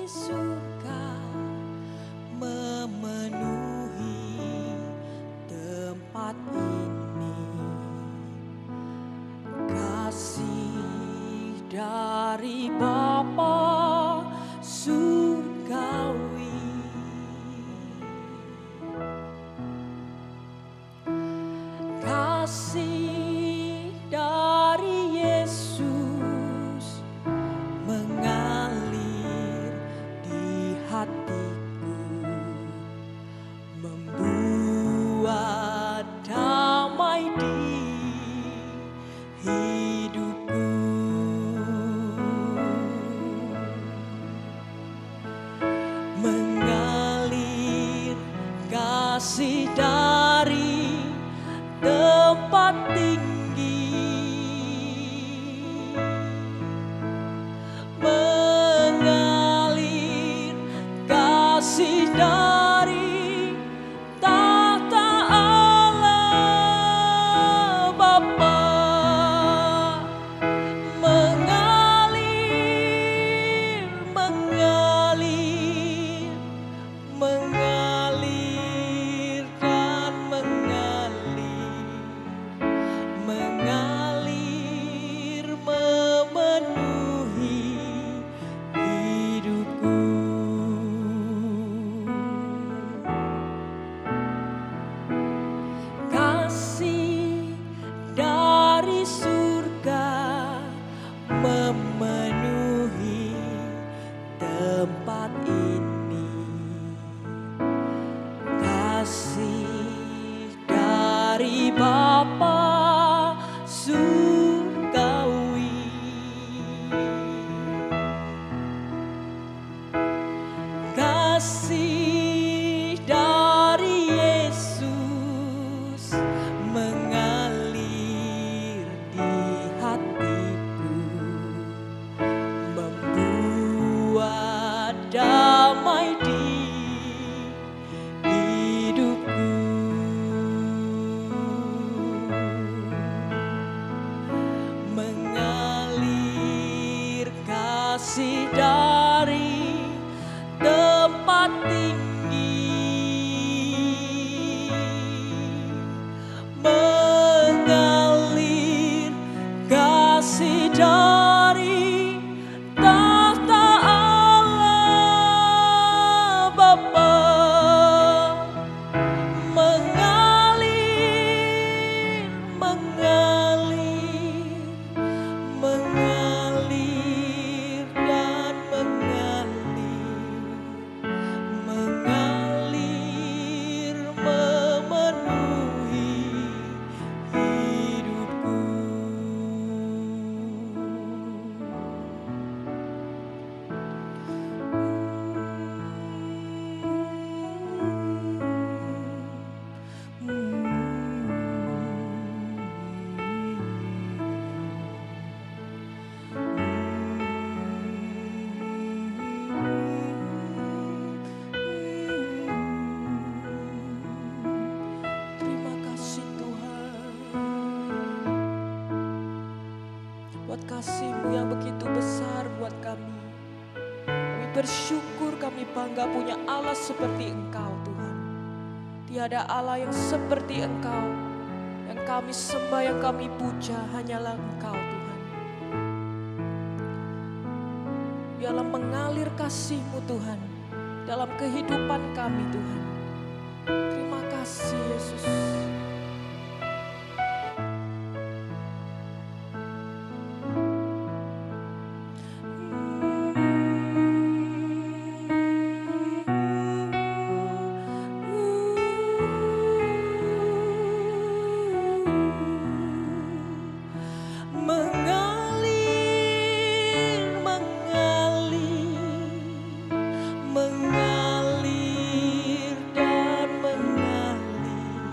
surga memenuhi tempat ini. Kasih dari Bapa surgawi, kasih dari Yesus mengalir di hatiku, membuat damai di hidupku. Mengalir kasih dari tempat tinggi, mengalir kasih dari tahta Allah Bapa, mengalir, mengalir, mengalir dan mengalir, mengalir memenuhi hidupku. Kasih dari surga memenuhi tempat ini. Kasih dari Bapa surgawi, kasih dari Yesus mengalir di hatiku, membuat damai di hidupku. Mengalir kasih dari tempat tinggi, mengalir kasih dari tahta Allah Bapa, mengalir, mengalir, mengalir dan mengalir, mengalir memenuhi hidupku. Terima kasih Tuhan, buat kasih-Mu yang begitu besar buat kami. Kami bersyukur, kami bangga punya Allah seperti Engkau Tuhan. Tiada Allah yang seperti Engkau. Yang kami sembah, yang kami puja hanyalah Engkau Tuhan. Biarlah mengalir kasih-Mu Tuhan dalam kehidupan kami Tuhan. Terima kasih Yesus. Mengalir, mengalir, mengalir dan mengalir,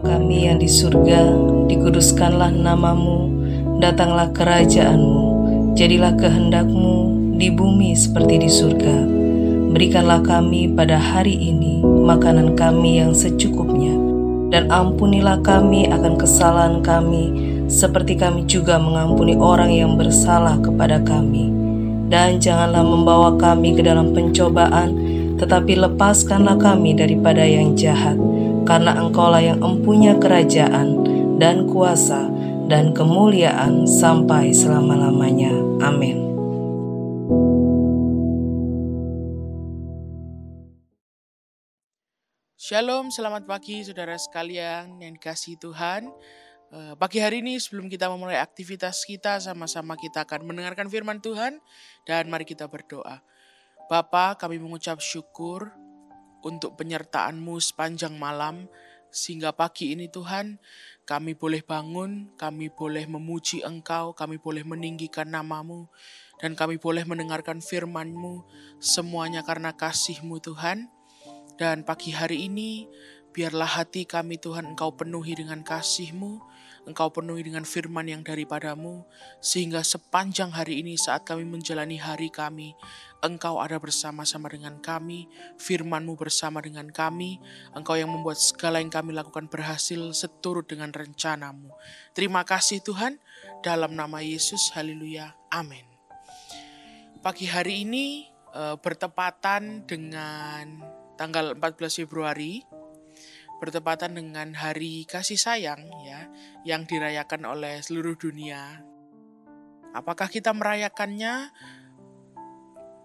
kami yang di surga, dikuduskanlah namamu, datanglah kerajaanmu, jadilah kehendak-Mu di bumi seperti di surga. Berikanlah kami pada hari ini makanan kami yang secukupnya, dan ampunilah kami akan kesalahan kami, seperti kami juga mengampuni orang yang bersalah kepada kami. Dan janganlah membawa kami ke dalam pencobaan, tetapi lepaskanlah kami daripada yang jahat. Karena Engkaulah yang empunya kerajaan dan kuasa dan kemuliaan sampai selama-lamanya. Amin. Shalom, selamat pagi saudara sekalian yang dikasihi Tuhan. Pagi hari ini sebelum kita memulai aktivitas kita, sama-sama kita akan mendengarkan firman Tuhan dan mari kita berdoa. Bapa, kami mengucap syukur untuk penyertaan-Mu sepanjang malam, sehingga pagi ini Tuhan, kami boleh bangun, kami boleh memuji Engkau, kami boleh meninggikan nama-Mu, dan kami boleh mendengarkan firman-Mu, semuanya karena kasih-Mu Tuhan. Dan pagi hari ini, biarlah hati kami Tuhan Engkau penuhi dengan kasih-Mu, Engkau penuhi dengan firman yang daripada-Mu, sehingga sepanjang hari ini saat kami menjalani hari kami, Engkau ada bersama-sama dengan kami, firman-Mu bersama dengan kami, Engkau yang membuat segala yang kami lakukan berhasil seturut dengan rencana-Mu. Terima kasih Tuhan, dalam nama Yesus, haleluya, amin. Pagi hari ini bertepatan dengan tanggal 14 Februari, bertepatan dengan Hari Kasih Sayang ya, yang dirayakan oleh seluruh dunia. Apakah kita merayakannya?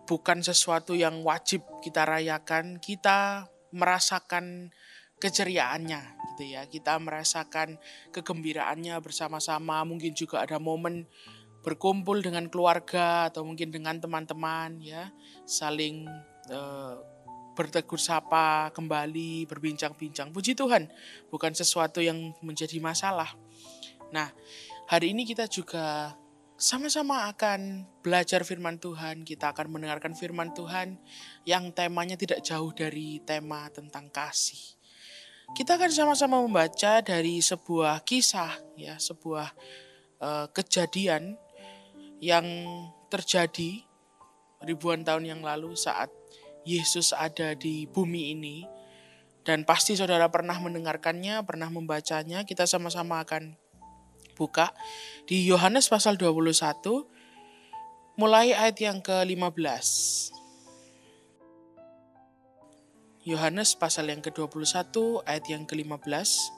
Bukan sesuatu yang wajib kita rayakan, kita merasakan keceriaannya gitu ya. Kita merasakan kegembiraannya bersama-sama, mungkin juga ada momen berkumpul dengan keluarga atau mungkin dengan teman-teman ya, saling bertegur sapa kembali, berbincang-bincang. Puji Tuhan, bukan sesuatu yang menjadi masalah. Nah, hari ini kita juga sama-sama akan belajar firman Tuhan. Kita akan mendengarkan firman Tuhan yang temanya tidak jauh dari tema tentang kasih. Kita akan sama-sama membaca dari sebuah kisah, ya, sebuah kejadian yang terjadi ribuan tahun yang lalu saat Yesus ada di bumi ini, dan pasti saudara pernah mendengarkannya, pernah membacanya. Kita sama-sama akan buka di Yohanes pasal 21, mulai ayat yang ke-15. Yohanes pasal yang ke-21, ayat yang ke-15,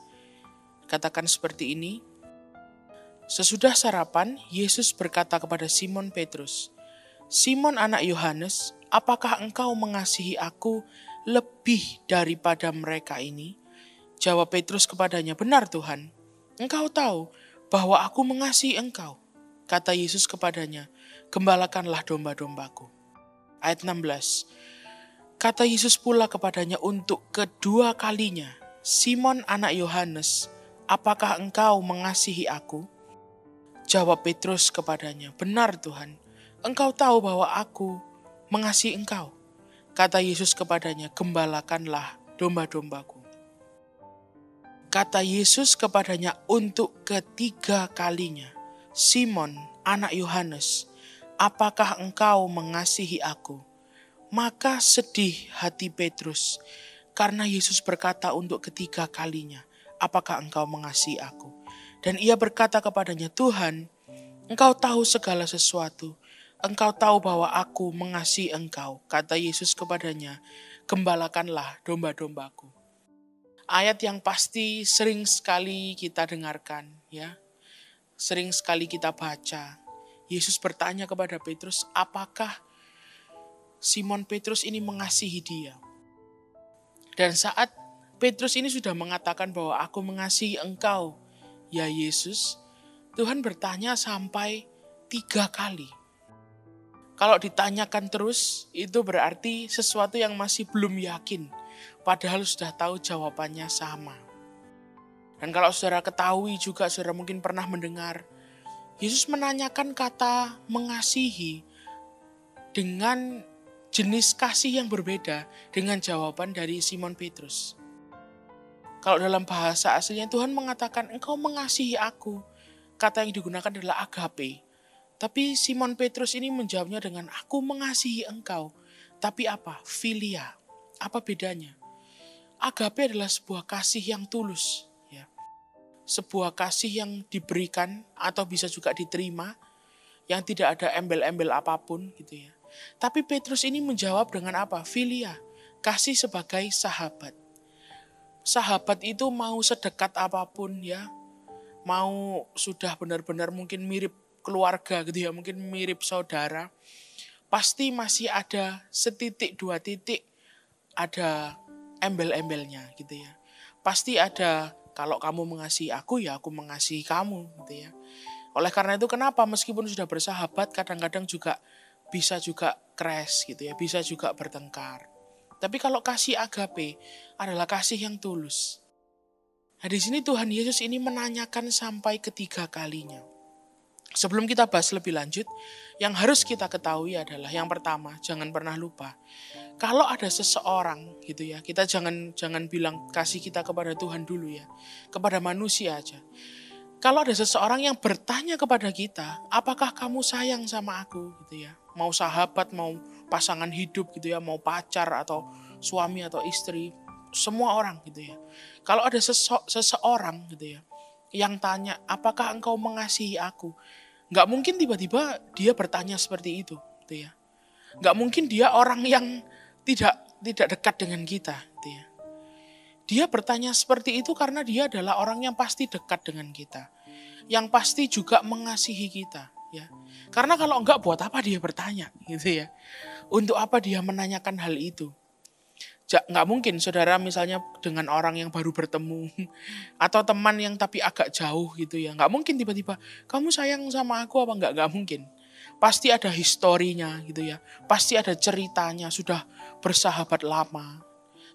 katakan seperti ini. Sesudah sarapan, Yesus berkata kepada Simon Petrus, "Simon anak Yohanes, apakah engkau mengasihi aku lebih daripada mereka ini?" Jawab Petrus kepadanya, "Benar Tuhan, Engkau tahu bahwa aku mengasihi Engkau." Kata Yesus kepadanya, "Gembalakanlah domba-dombaku." Ayat 16. Kata Yesus pula kepadanya untuk kedua kalinya, "Simon anak Yohanes, apakah engkau mengasihi aku?" Jawab Petrus kepadanya, "Benar Tuhan, Engkau tahu bahwa aku mengasihi Engkau." Kata Yesus kepadanya, "Gembalakanlah domba-dombaku." Kata Yesus kepadanya untuk ketiga kalinya, "Simon, anak Yohanes, apakah engkau mengasihi aku?" Maka sedih hati Petrus, karena Yesus berkata untuk ketiga kalinya, "Apakah engkau mengasihi aku?" Dan ia berkata kepadanya, "Tuhan, Engkau tahu segala sesuatu. Engkau tahu bahwa aku mengasihi Engkau." Kata Yesus kepadanya, "Gembalakanlah domba-dombaku." Ayat yang pasti sering sekali kita dengarkan, ya. Sering sekali kita baca. Yesus bertanya kepada Petrus, apakah Simon Petrus ini mengasihi dia? Dan saat Petrus ini sudah mengatakan bahwa aku mengasihi Engkau, ya Yesus, Tuhan bertanya sampai 3 kali. Kalau ditanyakan terus, itu berarti sesuatu yang masih belum yakin. Padahal sudah tahu jawabannya sama. Dan kalau saudara ketahui juga, saudara mungkin pernah mendengar, Yesus menanyakan kata mengasihi dengan jenis kasih yang berbeda dengan jawaban dari Simon Petrus. Kalau dalam bahasa aslinya Tuhan mengatakan engkau mengasihi aku. Kata yang digunakan adalah agape. Tapi Simon Petrus ini menjawabnya dengan aku mengasihi engkau. Tapi apa? Filia. Apa bedanya? Agape adalah sebuah kasih yang tulus. Ya. Sebuah kasih yang diberikan atau bisa juga diterima. Yang tidak ada embel-embel apapun gitu ya. Tapi Petrus ini menjawab dengan apa? Filia. Kasih sebagai sahabat. Sahabat itu mau sedekat apapun ya. Mau sudah benar-benar mungkin mirip keluarga gitu ya, mungkin mirip saudara, pasti masih ada setitik dua titik ada embel-embelnya gitu ya. Pasti ada kalau kamu mengasihi aku ya aku mengasihi kamu gitu ya. Oleh karena itu kenapa meskipun sudah bersahabat kadang-kadang juga bisa juga crash gitu ya, bisa juga bertengkar. Tapi kalau kasih agape adalah kasih yang tulus. Nah di sini Tuhan Yesus ini menanyakan sampai ketiga kalinya. Sebelum kita bahas lebih lanjut, yang harus kita ketahui adalah yang pertama, jangan pernah lupa. Kalau ada seseorang gitu ya, kita jangan bilang kasih kita kepada Tuhan dulu ya, kepada manusia aja. Kalau ada seseorang yang bertanya kepada kita, apakah kamu sayang sama aku gitu ya, mau sahabat, mau pasangan hidup gitu ya, mau pacar atau suami atau istri, semua orang gitu ya. Kalau ada seseorang gitu ya yang tanya, apakah engkau mengasihi aku? Gak mungkin tiba-tiba dia bertanya seperti itu gitu ya. Gak mungkin dia orang yang tidak dekat dengan kita gitu ya. Dia bertanya seperti itu karena dia adalah orang yang pasti dekat dengan kita. Yang pasti juga mengasihi kita ya. Karena kalau enggak buat apa dia bertanya gitu ya. Untuk apa dia menanyakan hal itu? Nggak mungkin saudara misalnya dengan orang yang baru bertemu atau teman yang tapi agak jauh gitu ya, nggak mungkin tiba-tiba kamu sayang sama aku apa nggak mungkin. Pasti ada historinya gitu ya, pasti ada ceritanya, sudah bersahabat lama,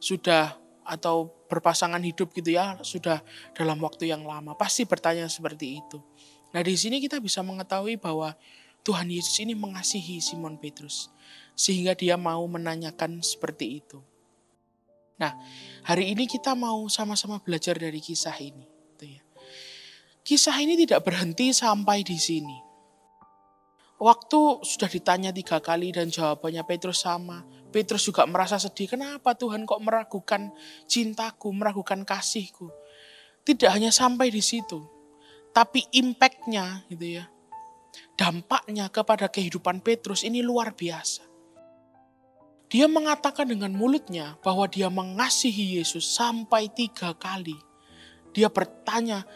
sudah atau berpasangan hidup gitu ya, sudah dalam waktu yang lama, pasti bertanya seperti itu. Nah di sini kita bisa mengetahui bahwa Tuhan Yesus ini mengasihi Simon Petrus sehingga dia mau menanyakan seperti itu. Nah, hari ini kita mau sama-sama belajar dari kisah ini. Kisah ini tidak berhenti sampai di sini. Waktu sudah ditanya 3 kali dan jawabannya Petrus sama. Petrus juga merasa sedih. Kenapa Tuhan kok meragukan cintaku, meragukan kasihku? Tidak hanya sampai di situ. Tapi impact-nya gitu ya. Dampaknya kepada kehidupan Petrus ini luar biasa. Dia mengatakan dengan mulutnya bahwa dia mengasihi Yesus sampai 3 kali. Dia bertanya,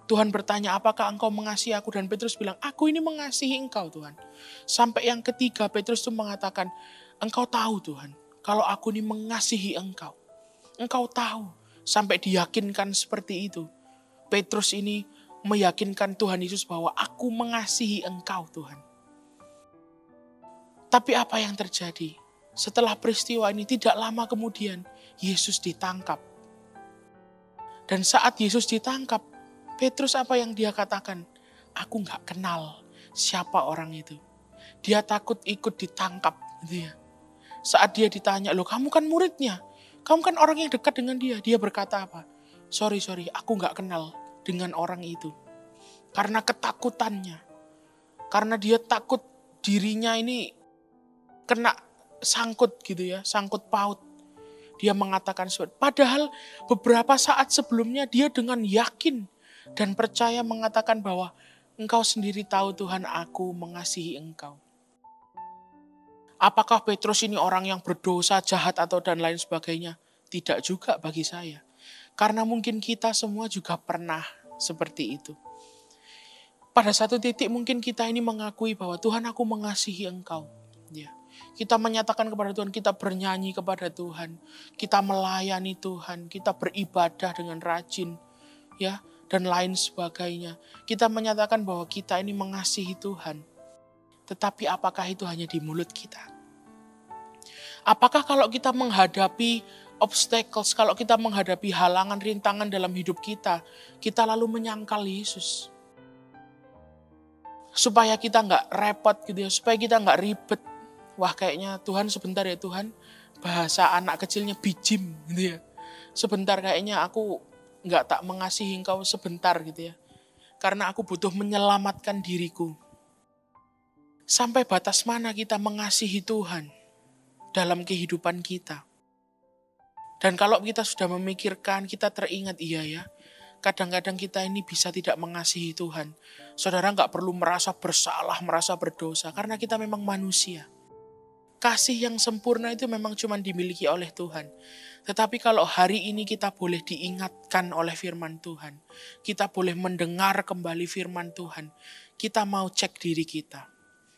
Tuhan bertanya, apakah engkau mengasihi aku? Dan Petrus bilang, aku ini mengasihi engkau Tuhan. Sampai yang ketiga Petrus itu mengatakan, engkau tahu Tuhan, kalau aku ini mengasihi engkau. Engkau tahu, sampai diyakinkan seperti itu. Petrus ini meyakinkan Tuhan Yesus bahwa aku mengasihi engkau Tuhan. Tapi apa yang terjadi? Setelah peristiwa ini tidak lama kemudian Yesus ditangkap. Dan saat Yesus ditangkap, Petrus apa yang dia katakan? Aku gak kenal siapa orang itu. Dia takut ikut ditangkap. Gitu ya. Saat dia ditanya, loh kamu kan muridnya. Kamu kan orang yang dekat dengan dia. Dia berkata apa? Sorry, aku gak kenal dengan orang itu. Karena ketakutannya. Karena dia takut dirinya ini kena sangkut gitu ya, sangkut paut. Dia mengatakan seperti, padahal beberapa saat sebelumnya dia dengan yakin dan percaya mengatakan bahwa engkau sendiri tahu Tuhan aku mengasihi engkau. Apakah Petrus ini orang yang berdosa, jahat atau dan lain sebagainya? Tidak juga bagi saya. Karena mungkin kita semua juga pernah seperti itu. Pada satu titik mungkin kita ini mengakui bahwa Tuhan aku mengasihi engkau. Ya. Kita menyatakan kepada Tuhan, kita bernyanyi kepada Tuhan, kita melayani Tuhan, kita beribadah dengan rajin, ya, dan lain sebagainya. Kita menyatakan bahwa kita ini mengasihi Tuhan. Tetapi apakah itu hanya di mulut kita? Apakah kalau kita menghadapi obstacles, kalau kita menghadapi halangan, rintangan dalam hidup kita lalu menyangkal Yesus? Supaya kita nggak repot gitu ya, supaya kita nggak ribet. Wah kayaknya Tuhan sebentar ya Tuhan, bahasa anak kecilnya bijim gitu ya. Sebentar kayaknya aku nggak tak mengasihi engkau sebentar gitu ya. Karena aku butuh menyelamatkan diriku. Sampai batas mana kita mengasihi Tuhan dalam kehidupan kita? Dan kalau kita sudah memikirkan, kita teringat, iya ya, kadang-kadang kita ini bisa tidak mengasihi Tuhan. Saudara nggak perlu merasa bersalah, merasa berdosa, karena kita memang manusia. Kasih yang sempurna itu memang cuma dimiliki oleh Tuhan. Tetapi kalau hari ini kita boleh diingatkan oleh firman Tuhan, kita boleh mendengar kembali firman Tuhan, kita mau cek diri kita.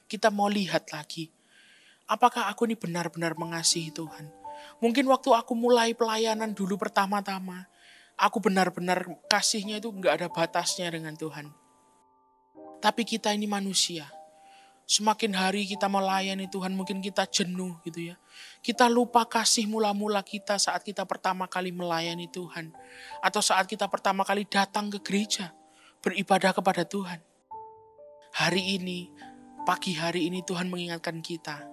Kita mau lihat lagi, apakah aku ini benar-benar mengasihi Tuhan? Mungkin waktu aku mulai pelayanan dulu pertama-tama, aku benar-benar kasihnya itu nggak ada batasnya dengan Tuhan. Tapi kita ini manusia. Semakin hari kita melayani Tuhan, mungkin kita jenuh gitu ya. Kita lupa kasih mula-mula kita saat kita pertama kali melayani Tuhan. Atau saat kita pertama kali datang ke gereja, beribadah kepada Tuhan. Hari ini, pagi hari ini Tuhan mengingatkan kita.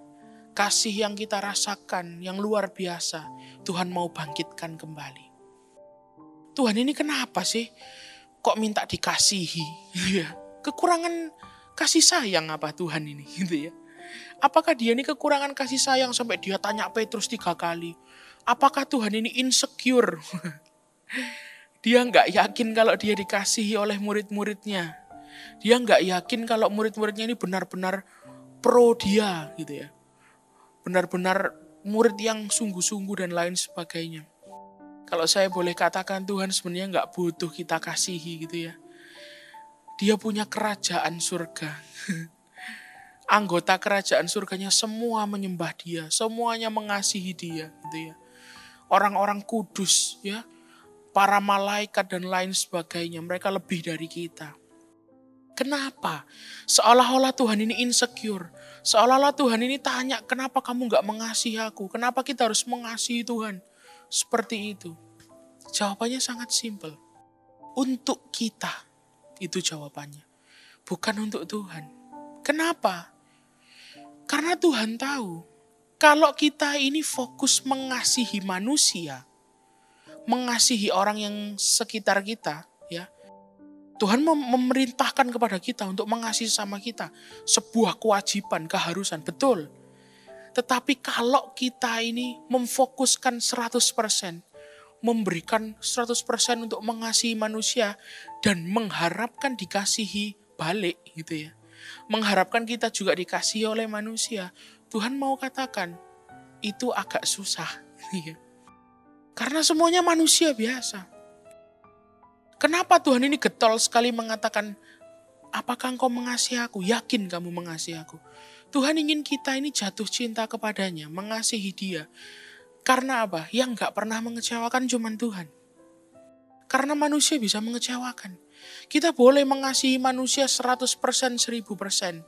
Kasih yang kita rasakan, yang luar biasa, Tuhan mau bangkitkan kembali. Tuhan ini kenapa sih? Kok minta dikasihi? Kekurangan kasih sayang apa Tuhan ini gitu ya. Apakah dia ini kekurangan kasih sayang sampai dia tanya Petrus 3 kali. Apakah Tuhan ini insecure? Dia nggak yakin kalau dia dikasihi oleh murid-muridnya. Dia nggak yakin kalau murid-muridnya ini benar-benar pro dia gitu ya. Benar-benar murid yang sungguh-sungguh dan lain sebagainya. Kalau saya boleh katakan Tuhan sebenarnya nggak butuh kita kasihi gitu ya. Dia punya kerajaan surga. Anggota kerajaan surganya semua menyembah dia. Semuanya mengasihi dia. Gitu ya. Orang-orang kudus, ya, para malaikat dan lain sebagainya. Mereka lebih dari kita. Kenapa? Seolah-olah Tuhan ini insecure. Seolah-olah Tuhan ini tanya, kenapa kamu gak mengasihi aku? Kenapa kita harus mengasihi Tuhan? Seperti itu. Jawabannya sangat simpel. Untuk kita. Itu jawabannya. Bukan untuk Tuhan. Kenapa? Karena Tuhan tahu. Kalau kita ini fokus mengasihi manusia. Mengasihi orang yang sekitar kita. Ya, Tuhan memerintahkan kepada kita untuk mengasihi sama kita. Sebuah kewajiban, keharusan. Betul. Tetapi kalau kita ini memfokuskan 100%. Memberikan 100% untuk mengasihi manusia dan mengharapkan dikasihi balik gitu ya. Mengharapkan kita juga dikasihi oleh manusia. Tuhan mau katakan itu agak susah. Karena semuanya manusia biasa. Kenapa Tuhan ini getol sekali mengatakan, apakah engkau mengasihi aku? Yakin kamu mengasihi aku? Tuhan ingin kita ini jatuh cinta kepadanya, mengasihi dia. Karena apa? Yang gak pernah mengecewakan cuma Tuhan. Karena manusia bisa mengecewakan. Kita boleh mengasihi manusia 100%, 1000%.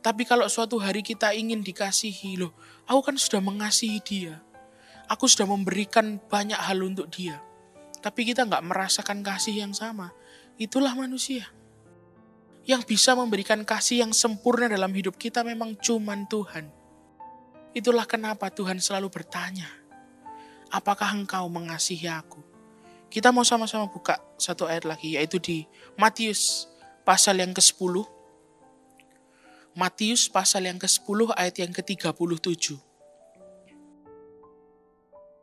Tapi kalau suatu hari kita ingin dikasihi, loh, aku kan sudah mengasihi dia. Aku sudah memberikan banyak hal untuk dia. Tapi kita gak merasakan kasih yang sama. Itulah manusia. Yang bisa memberikan kasih yang sempurna dalam hidup kita memang cuma Tuhan. Itulah kenapa Tuhan selalu bertanya, apakah engkau mengasihi aku? Kita mau sama-sama buka satu ayat lagi, yaitu di Matius pasal yang ke-10. Matius pasal yang ke-10 ayat yang ke-37.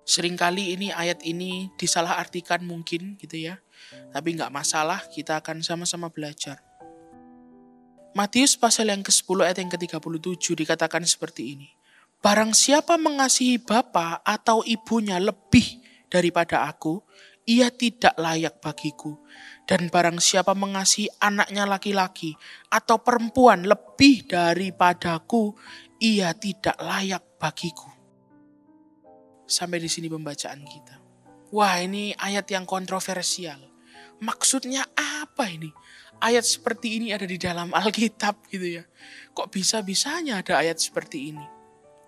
Seringkali ini ayat ini disalahartikan mungkin gitu ya. Tapi gak masalah, kita akan sama-sama belajar. Matius pasal yang ke-10 ayat yang ke-37 dikatakan seperti ini. Barang siapa mengasihi bapa atau ibunya lebih daripada aku, ia tidak layak bagiku. Dan barang siapa mengasihi anaknya laki-laki atau perempuan lebih daripadaku, ia tidak layak bagiku. Sampai di sini pembacaan kita. Wah, ini ayat yang kontroversial. Maksudnya apa ini? Ayat seperti ini ada di dalam Alkitab gitu ya. Kok bisa-bisanya ada ayat seperti ini?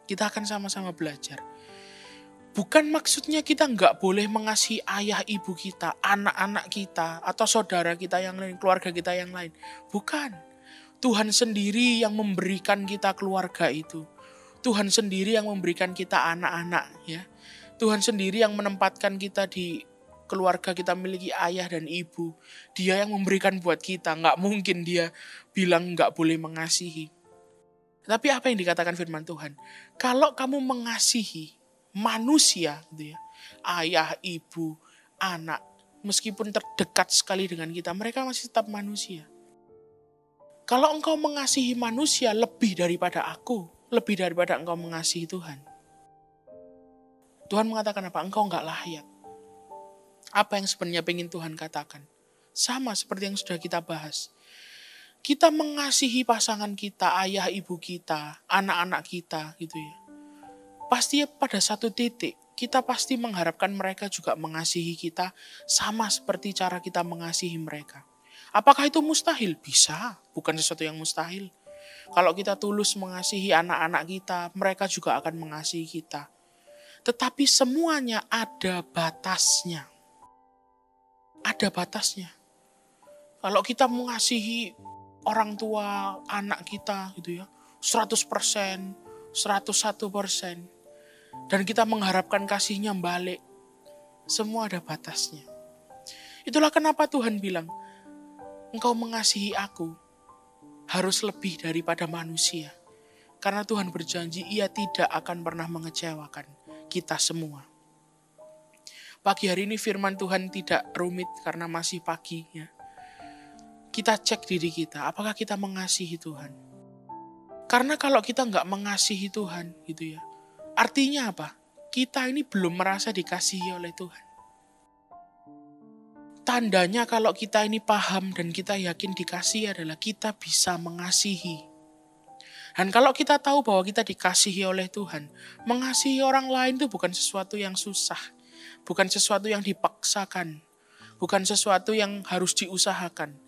Kita akan sama-sama belajar. Bukan maksudnya kita nggak boleh mengasihi ayah ibu kita, anak-anak kita, atau saudara kita yang lain, keluarga kita yang lain. Bukan. Tuhan sendiri yang memberikan kita keluarga itu. Tuhan sendiri yang memberikan kita anak-anak ya. Tuhan sendiri yang menempatkan kita di keluarga, kita memiliki ayah dan ibu. Dia yang memberikan buat kita. Nggak mungkin dia bilang nggak boleh mengasihi. Tapi apa yang dikatakan firman Tuhan? Kalau kamu mengasihi manusia, gitu ya, ayah, ibu, anak, meskipun terdekat sekali dengan kita, mereka masih tetap manusia. Kalau engkau mengasihi manusia lebih daripada aku, lebih daripada engkau mengasihi Tuhan. Tuhan mengatakan apa? Engkau nggak layak. Apa yang sebenarnya pengen Tuhan katakan? Sama seperti yang sudah kita bahas. Kita mengasihi pasangan kita, ayah ibu kita, anak-anak kita gitu ya. Pasti pada satu titik, kita pasti mengharapkan mereka juga mengasihi kita sama seperti cara kita mengasihi mereka. Apakah itu mustahil? Bisa, bukan sesuatu yang mustahil. Kalau kita tulus mengasihi anak-anak kita, mereka juga akan mengasihi kita. Tetapi semuanya ada batasnya. Ada batasnya. Kalau kita mengasihi orang tua, anak kita gitu ya, 100%, 101%, dan kita mengharapkan kasihnya balik, semua ada batasnya. Itulah kenapa Tuhan bilang, engkau mengasihi aku harus lebih daripada manusia. Karena Tuhan berjanji ia tidak akan pernah mengecewakan kita semua. Pagi hari ini firman Tuhan tidak rumit karena masih pagi ya. Kita cek diri kita, apakah kita mengasihi Tuhan? Karena kalau kita nggak mengasihi Tuhan gitu ya, artinya apa? Kita ini belum merasa dikasihi oleh Tuhan. Tandanya kalau kita ini paham dan kita yakin dikasihi adalah kita bisa mengasihi. Dan kalau kita tahu bahwa kita dikasihi oleh Tuhan, mengasihi orang lain itu bukan sesuatu yang susah. Bukan sesuatu yang dipaksakan. Bukan sesuatu yang harus diusahakan.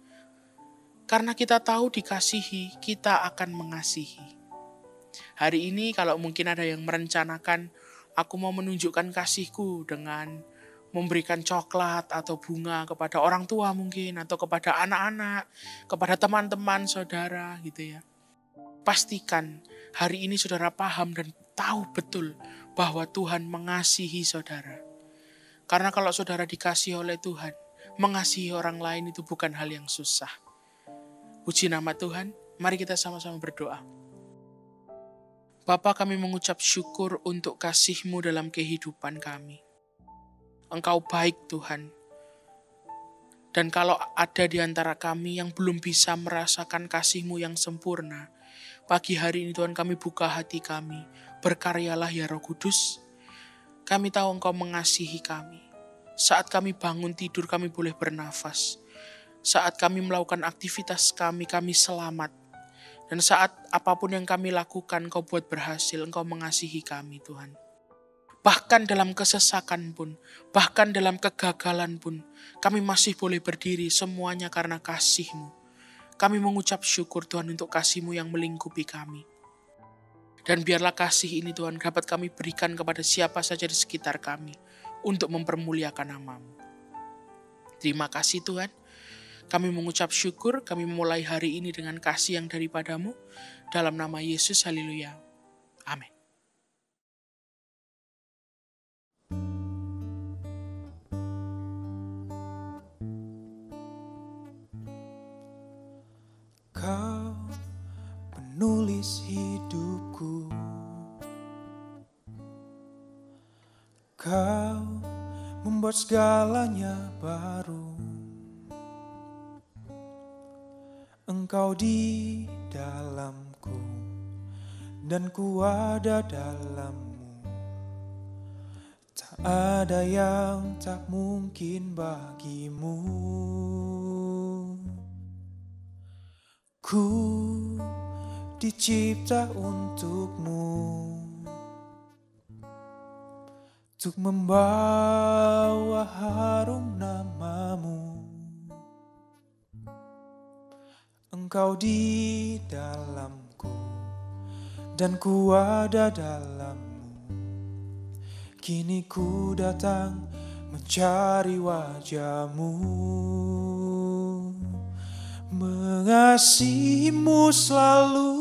Karena kita tahu dikasihi, kita akan mengasihi. Hari ini kalau mungkin ada yang merencanakan, aku mau menunjukkan kasihku dengan memberikan coklat atau bunga kepada orang tua mungkin, atau kepada anak-anak, kepada teman-teman, saudara gitu ya. Pastikan hari ini saudara paham dan tahu betul bahwa Tuhan mengasihi saudara. Karena kalau saudara dikasihi oleh Tuhan, mengasihi orang lain itu bukan hal yang susah. Puji nama Tuhan, mari kita sama-sama berdoa. Bapa, kami mengucap syukur untuk kasih-Mu dalam kehidupan kami. Engkau baik Tuhan. Dan kalau ada di antara kami yang belum bisa merasakan kasih-Mu yang sempurna, pagi hari ini Tuhan kami buka hati kami. Berkaryalah ya Roh Kudus. Kami tahu Engkau mengasihi kami. Saat kami bangun tidur kami boleh bernafas. Saat kami melakukan aktivitas kami selamat. Dan saat apapun yang kami lakukan Engkau buat berhasil, Engkau mengasihi kami Tuhan. Bahkan dalam kesesakan pun, bahkan dalam kegagalan pun, kami masih boleh berdiri semuanya karena kasih-Mu. Kami mengucap syukur Tuhan untuk kasih-Mu yang melingkupi kami. Dan biarlah kasih ini Tuhan dapat kami berikan kepada siapa saja di sekitar kami untuk mempermuliakan nama-Mu. Terima kasih Tuhan. Kami mengucap syukur, kami memulai hari ini dengan kasih yang daripada-Mu. Dalam nama Yesus, haleluya. Amin. Kau penulis hidupku, Kau membuat segalanya baru. Engkau di dalamku dan ku ada dalam-Mu. Tak ada yang tak mungkin bagi-Mu. Ku dicipta untuk-Mu, untuk membawa harum nama-Mu. Engkau di dalamku dan ku ada dalam-Mu. Kini ku datang mencari wajah-Mu. Mengasihi-Mu selalu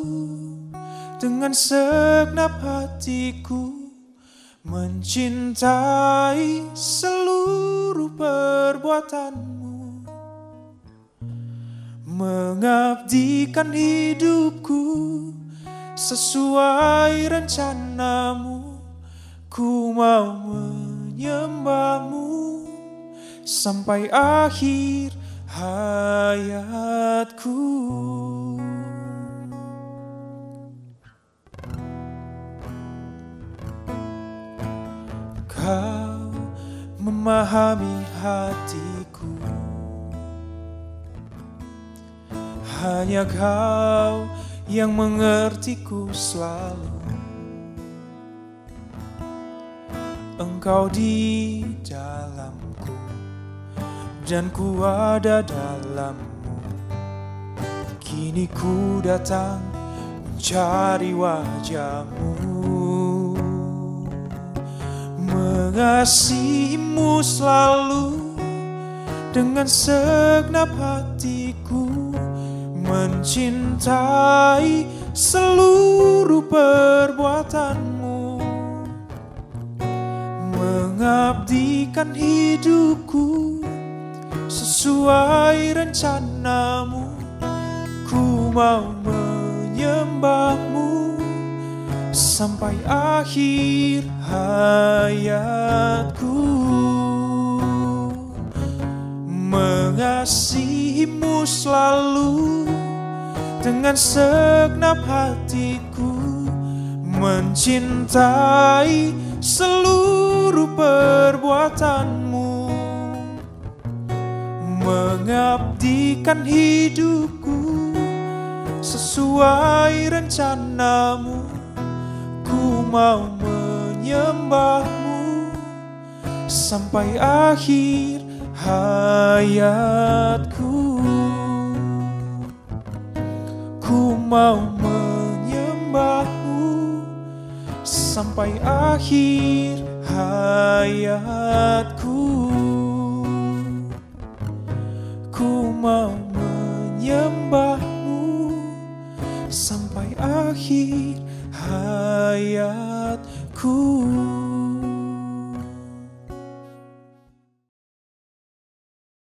dengan segenap hatiku. mencintai seluruh perbuatanmu, mengabdikan hidupku sesuai rencanamu. Ku mau menyembahmu sampai akhir hayatku. Kau memahami hatiku, hanya Kau yang mengertiku selalu. Engkau di dalamku dan ku ada dalammu. Kini ku datang mencari wajahmu, mengasihimu selalu dengan segenap hatiku, mencintai seluruh perbuatanmu, mengabdikan hidupku sesuai rencanamu. Ku mau menyembahmu sampai akhir hayatku, mengasihimu selalu dengan segenap hatiku, mencintai seluruh perbuatanmu, mengabdikan hidupku sesuai rencanamu. Ku mau menyembahmu sampai akhir hayatku. Ku mau menyembahmu sampai akhir hayatku. Ku mau menyembahmu sampai akhir hayatku.